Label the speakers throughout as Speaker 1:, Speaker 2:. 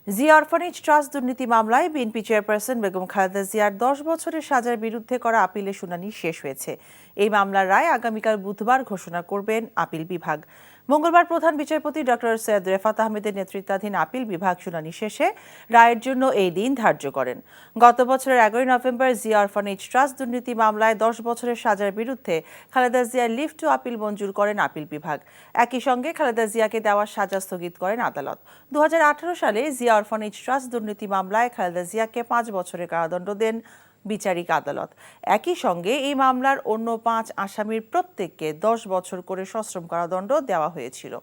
Speaker 1: Zia orphanage trust দুর্নীতি মামলায় BNP chairperson Begum Khaleda জিয়ার 10 বছরের সাজার বিরুদ্ধে করা আপিলের শুনানি শেষ হয়েছে। এই মামলার রায় আগামীকাল বুধবার ঘোষণা করবেন আপিল বিভাগ। মঙ্গলবার প্রধান বিচারপতি ডক্টর সৈয়দ রেফাত আহমেদের নেতৃত্বাধীন আপিল বিভাগ শুনানি শেষে রায়ের জন্য এই দিন ধার্য করেন। গত বছরের 11 নভেম্বর জিয়া অরফানেজ ট্রাস্ট দুর্নীতি মামলায় 10 বছরের সাজার বিরুদ্ধে খালেদা জিয়ার লিভ টু আপিল মঞ্জুর করেন আপিল বিভাগ। একই সঙ্গে খালেদা জিয়াকে দেওয়া সাজা স্থগিত করেন আদালত। 2018 সালে জিয়া অরফানেজ ট্রাস্ট দুর্নীতি মামলায় খালেদা জিয়াকে 5 বছরের কারাদণ্ড দেন বিচারিক আদালত। একই সঙ্গে এই মামলার অন্য 5 আসামির প্রত্যেককে 10 বছর করে সশ্রম কারাদণ্ড দেওয়া হয়েছিল।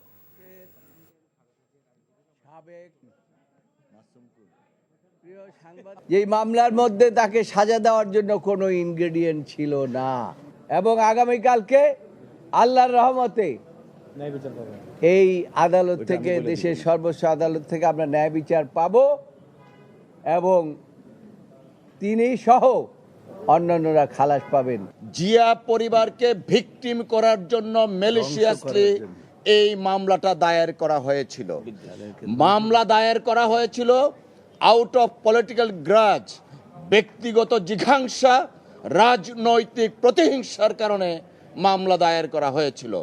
Speaker 2: এই মামলার মধ্যে তাকে সাজা দেওয়ার জন্য কোনো ইনগ্রেডিয়েন্ট ছিল না এবং আগামীকালকে আল্লাহর রহমতে এই আদালত থেকে, দেশের সর্বোচ্চ আদালত থেকে আমরা ন্যায় বিচার পাব এবং তিনি সহ অন্যান্যরা খালাস পাবেন।
Speaker 3: জিয়া পরিবারকে ভিকটিম করার জন্য ম্যালিশিয়াসলি এই মামলাটা দায়ের করা হয়েছিল। মামলা দায়ের করা হয়েছিল আউট অফ পলিটিক্যাল গ্রাজ, ব্যক্তিগত জিঘাংসা, রাজনৈতিক প্রতিহিংসার কারণে মামলা দায়ের করা হয়েছিল।